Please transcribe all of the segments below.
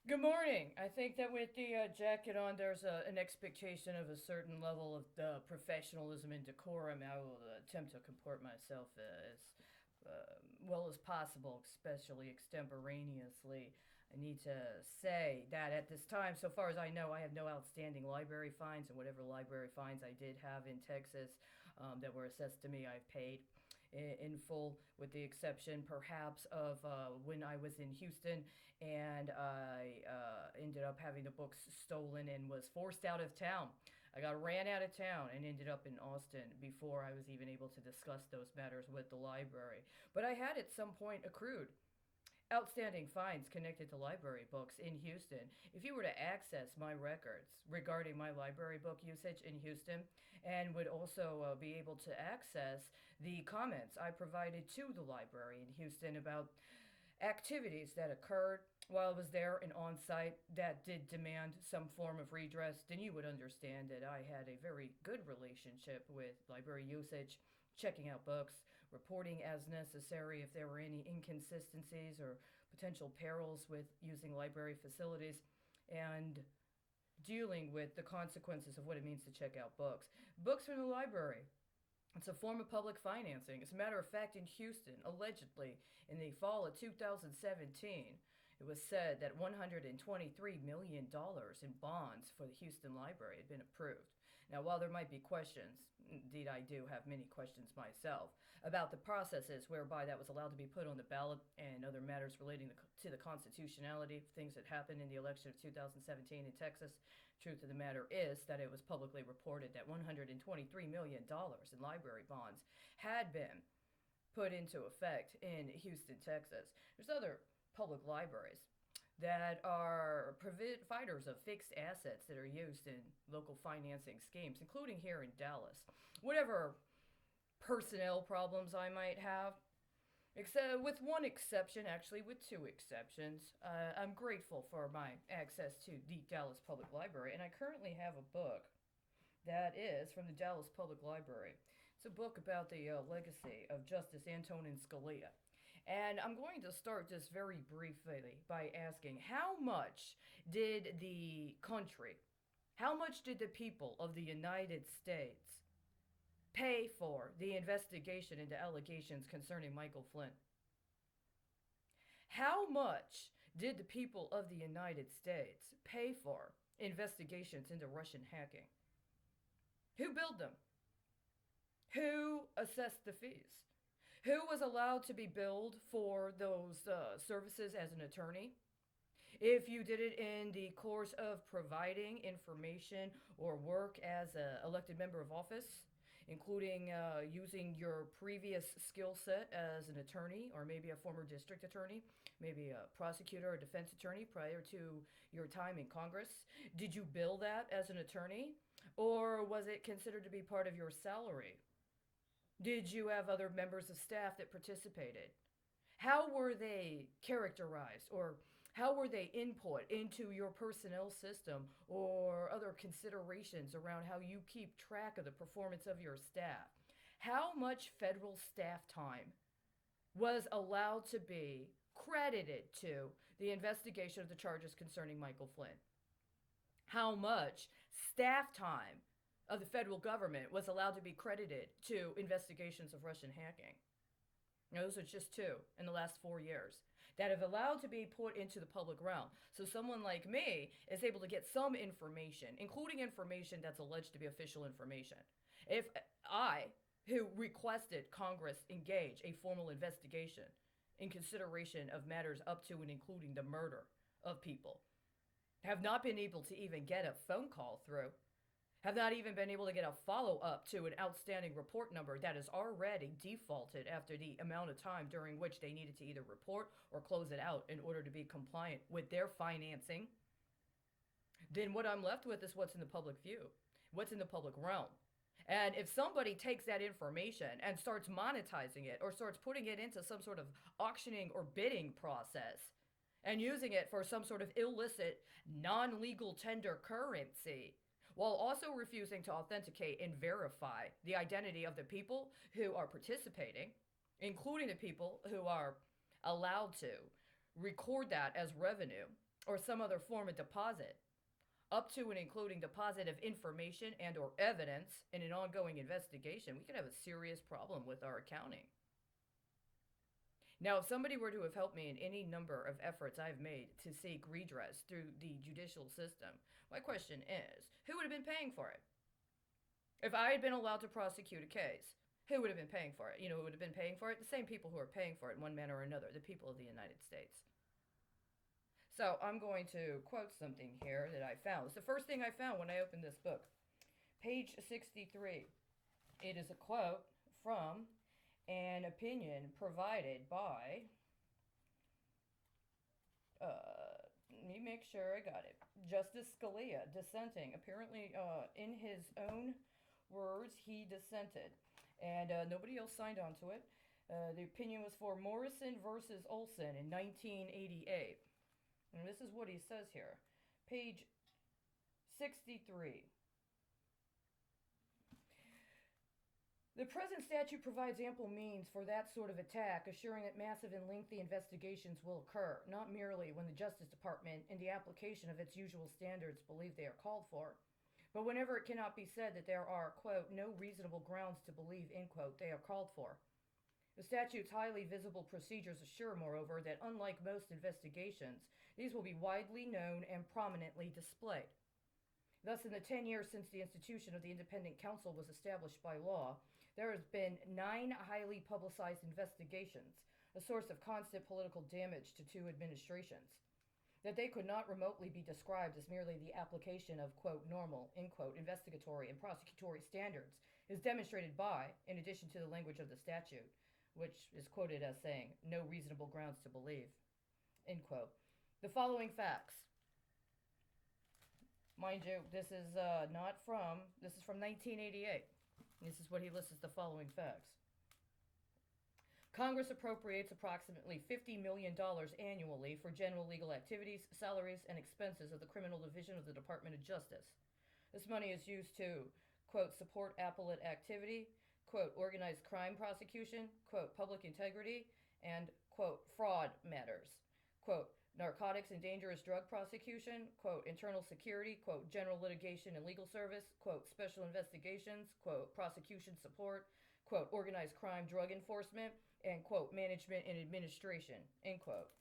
Good morning. I think that with the jacket on, there's an expectation of a certain level of professionalism and decorum. I will attempt to comport myself as well as possible, especially extemporaneously. I need to say that at this time, so far as I know, I have no outstanding library fines, and whatever library fines I did have in Texas that were assessed to me, I've paid in full, with the exception perhaps of when I was in Houston and I ended up having the books stolen and was forced out of town. I got ran out of town and ended up in Austin before I was even able to discuss those matters with the library. But I had at some point accrued outstanding fines connected to library books in Houston. If you were to access my records regarding my library book usage in Houston, and would also be able to access the comments I provided to the library in Houston about activities that occurred while I was there and on site that did demand some form of redress, then you would understand that I had a very good relationship with library usage, checking out books, reporting as necessary if there were any inconsistencies or potential perils with using library facilities, and dealing with the consequences of what it means to check out books. Books from the library, it's a form of public financing. As a matter of fact, in Houston, allegedly, in the fall of 2017, it was said that $123 million in bonds for the Houston Library had been approved. Now, while there might be questions, indeed I do have many questions myself, about the processes whereby that was allowed to be put on the ballot and other matters relating to the constitutionality of things that happened in the election of 2017 in Texas, truth of the matter is that it was publicly reported that $123 million in library bonds had been put into effect in Houston, Texas. There's other public libraries that are providers of fixed assets that are used in local financing schemes, including here in Dallas. Whatever personnel problems I might have, except with one exception, actually, with two exceptions. I'm grateful for my access to the Dallas Public Library, and I currently have a book that is from the Dallas Public Library. It's a book about the legacy of Justice Antonin Scalia. And I'm going to start just very briefly by asking how much did the country, how much did the people of the United States pay for the investigation into allegations concerning Michael Flynn? How much did the people of the United States pay for investigations into Russian hacking? Who billed them? Who assessed the fees? Who was allowed to be billed for those services as an attorney? If you did it in the course of providing information or work as an elected member of office, including using your previous skill set as an attorney or maybe a former district attorney, maybe a prosecutor or defense attorney prior to your time in Congress, did you bill that as an attorney? Or was it considered to be part of your salary? Did you have other members of staff that participated? How were they characterized, or how were they input into your personnel system or other considerations around how you keep track of the performance of your staff? How much federal staff time was allowed to be credited to the investigation of the charges concerning Michael Flynn? How much staff time of the federal government was allowed to be credited to investigations of Russian hacking? Now, those are just two in the last 4 years that have allowed to be put into the public realm. So someone like me is able to get some information, including information that's alleged to be official information. If I, who requested Congress engage a formal investigation in consideration of matters up to and including the murder of people, have not been able to even get a phone call through, have not even been able to get a follow up to an outstanding report number that is already defaulted after the amount of time during which they needed to either report or close it out in order to be compliant with their financing, then what I'm left with is what's in the public view, what's in the public realm. And if somebody takes that information and starts monetizing it or starts putting it into some sort of auctioning or bidding process and using it for some sort of illicit, non legal tender currency, while also refusing to authenticate and verify the identity of the people who are participating, including the people who are allowed to record that as revenue or some other form of deposit, up to and including deposit of information and or evidence in an ongoing investigation, we could have a serious problem with our accounting. Now, if somebody were to have helped me in any number of efforts I've made to seek redress through the judicial system, my question is, who would have been paying for it? If I had been allowed to prosecute a case, who would have been paying for it? You know who would have been paying for it? The same people who are paying for it in one manner or another, the people of the United States. So I'm going to quote something here that I found. It's the first thing I found when I opened this book. Page 63. It is a quote from an opinion provided by, let me make sure I got it, Justice Scalia, dissenting. Apparently, in his own words, he dissented. And nobody else signed on to it. The opinion was for Morrison versus Olson in 1988. And this is what he says here. Page 63. The present statute provides ample means for that sort of attack, assuring that massive and lengthy investigations will occur, not merely when the Justice Department, in the application of its usual standards, believe they are called for, but whenever it cannot be said that there are, quote, no reasonable grounds to believe, end quote, they are called for. The statute's highly visible procedures assure, moreover, that unlike most investigations, these will be widely known and prominently displayed. Thus, in the 10 years since the institution of the Independent Counsel was established by law, there has been 9 highly publicized investigations, a source of constant political damage to 2 administrations. That they could not remotely be described as merely the application of, quote, normal, end quote, investigatory and prosecutory standards is demonstrated by, in addition to the language of the statute, which is quoted as saying, no reasonable grounds to believe, end quote. The following facts. Mind you, this is from 1988. This is what he lists as the following facts. Congress appropriates approximately $50 million annually for general legal activities, salaries, and expenses of the Criminal Division of the Department of Justice. This money is used to, quote, support appellate activity, quote, organized crime prosecution, quote, public integrity, and, quote, fraud matters, quote, narcotics and dangerous drug prosecution, quote, internal security, quote, general litigation and legal service, quote, special investigations, quote, prosecution support, quote, organized crime drug enforcement, and, quote, management and administration, end quote.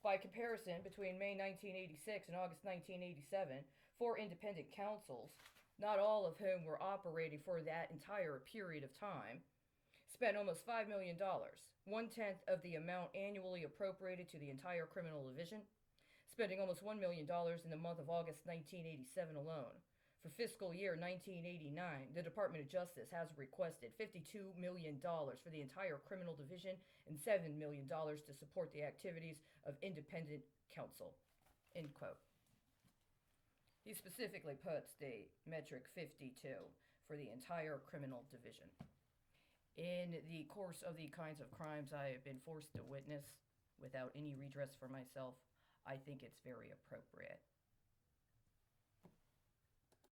By comparison, between May 1986 and August 1987, 4 independent counsels, not all of whom were operating for that entire period of time, spent almost $5 million, 1/10 of the amount annually appropriated to the entire criminal division, spending almost $1 million in the month of August 1987 alone. For fiscal year 1989, the Department of Justice has requested $52 million for the entire criminal division and $7 million to support the activities of independent counsel, end quote. He specifically puts the metric 52 for the entire criminal division. In the course of the kinds of crimes I have been forced to witness without any redress for myself, I think it's very appropriate